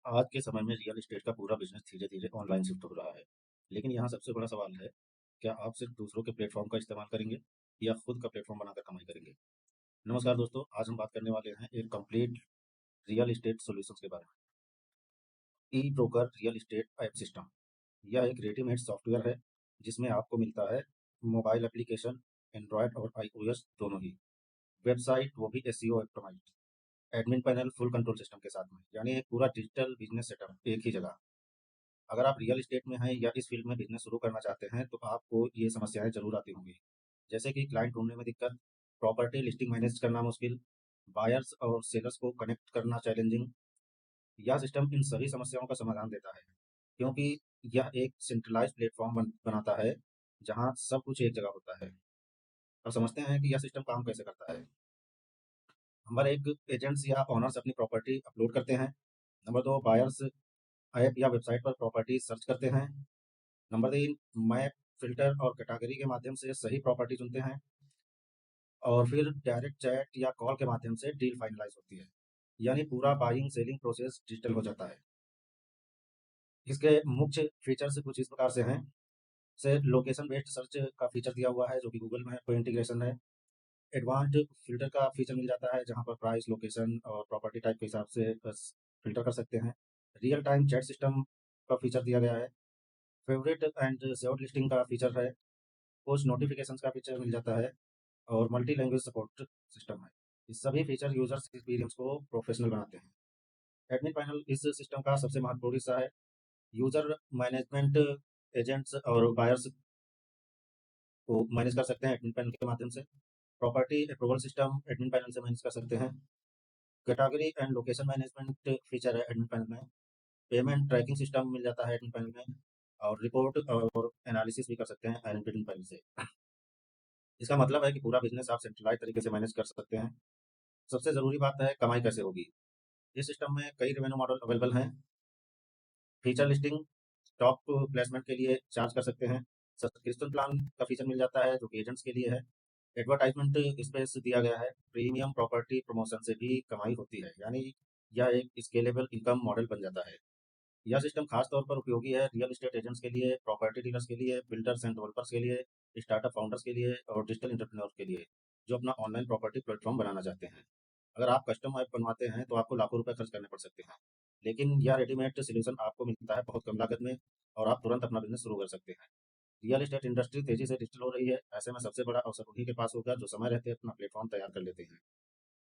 आज के समय में रियल एस्टेट का पूरा बिजनेस धीरे-धीरे ऑनलाइन शिफ्ट हो रहा है। लेकिन यहाँ सबसे बड़ा सवाल है, क्या आप सिर्फ दूसरों के प्लेटफ़ॉर्म का इस्तेमाल करेंगे या खुद का प्लेटफ़ॉर्म बनाकर कमाई करेंगे? नमस्कार दोस्तों, आज हम बात करने वाले हैं एक कंप्लीट रियल एस्टेट सॉल्यूशंस के बारे में। ई-ब्रोकर रियल एस्टेट ऐप सिस्टम। यह एक रेडीमेड सॉफ्टवेयर है जिसमें आपको मिलता है मोबाइल एप्लीकेशन, एंड्रॉयड और आईओएस दोनों ही। वेबसाइट वो भी SEO optimised. Admin panel full control system के साथ में, यानी एक पूरा डिजिटल बिज़नेस सेटअप एक ही जगह। अगर आप रियल एस्टेट में हैं या इस फील्ड में बिजनेस शुरू करना चाहते हैं तो आपको ये समस्याएं जरूर आती होंगी, जैसे कि क्लाइंट ढूंढने में दिक्कत, प्रॉपर्टी लिस्टिंग मैनेज करना मुश्किल, बायर्स और सेलर्स को कनेक्ट करना चैलेंजिंग। यह सिस्टम इन सभी समस्याओं का समाधान देता है, क्योंकि यह एक सेंट्रलाइज प्लेटफॉर्म बनाता है जहां सब कुछ एक जगह होता है। अब समझते हैं कि यह सिस्टम काम कैसे करता है। नंबर एक, एजेंट्स या ऑनर्स अपनी प्रॉपर्टी अपलोड करते हैं। नंबर दो, बायर्स ऐप या वेबसाइट पर प्रॉपर्टी सर्च करते हैं। नंबर 3, मैप, फ़िल्टर और कैटेगरी के माध्यम से सही प्रॉपर्टी चुनते हैं और फिर डायरेक्ट चैट या कॉल के माध्यम से डील फाइनलाइज़ होती है। यानी पूरा बाइंग सेलिंग प्रोसेस डिजिटल हो जाता है। इसके मुख्य फीचर्स कुछ इस प्रकार से हैं। से लोकेशन बेस्ड सर्च का फीचर दिया हुआ है जो कि गूगल मैप को इंटीग्रेशन है। एडवांस्ड फ़िल्टर का फीचर मिल जाता है जहाँ पर प्राइस, लोकेशन और प्रॉपर्टी टाइप के हिसाब से बस फ़िल्टर कर सकते हैं। रियल टाइम चैट सिस्टम का फीचर दिया गया है। फ़ेवरेट एंड सेव्ड लिस्टिंग का फीचर है। पोस्ट नोटिफ़िकेशंस का फीचर मिल जाता है और मल्टी लैंग्वेज सपोर्ट सिस्टम है। ये सभी फीचर यूजर्स एक्सपीरियंस को प्रोफेशनल बनाते हैं। एडमिन पैनल इस सिस्टम का सबसे महत्वपूर्ण हिस्सा है। यूजर मैनेजमेंट, एजेंट्स और बायर्स को मैनेज कर सकते हैं एडमिन पैनल के माध्यम से। Property approval system admin panel से मैनेज कर सकते हैं। Category and location management feature है एडमिन पैनल में। पेमेंट ट्रैकिंग सिस्टम मिल जाता है एडमिन पैनल में और रिपोर्ट और एनालिसिस भी कर सकते हैं एडमिन पैनल से। इसका मतलब है कि पूरा बिजनेस आप सेंट्रलाइज तरीके से मैनेज कर सकते हैं। सबसे ज़रूरी बात है कमाई कैसे होगी। इस सिस्टम में कई रेवेन्यू मॉडल अवेलेबल हैं। फीचर लिस्टिंग, टॉप प्लेसमेंट के लिए चार्ज कर सकते हैं। सब्सक्रिप्शन प्लान का फीचर मिल जाता है जो कि एजेंट्स के लिए है। एडवर्टाइजमेंट स्पेस दिया गया है। प्रीमियम प्रॉपर्टी प्रमोशन से भी कमाई होती है, यानी यह एक स्केलेबल इनकम मॉडल बन जाता है। यह सिस्टम खास तौर पर उपयोगी है रियल एस्टेट एजेंट्स के लिए, प्रॉपर्टी डीलर्स के लिए, बिल्डर्स एंड डेवलपर्स के लिए, स्टार्टअप फाउंडर्स के लिए और डिजिटल एंटरप्रेन्योर के लिए जो अपना ऑनलाइन प्रॉपर्टी प्लेटफॉर्म बनाना चाहते हैं। अगर आप कस्टम ऐप बनवाते हैं तो आपको लाखों रुपए खर्च करने पड़ सकते हैं, लेकिन यह रेडीमेड सोल्यूशन आपको मिलता है बहुत कम लागत में और आप तुरंत अपना बिजनेस शुरू कर सकते हैं। रियल एस्टेट इंडस्ट्री तेजी से डिजिटल हो रही है, ऐसे में सबसे बड़ा अवसर उन्हीं के पास होगा जो समय रहते अपना प्लेटफॉर्म तैयार कर लेते हैं।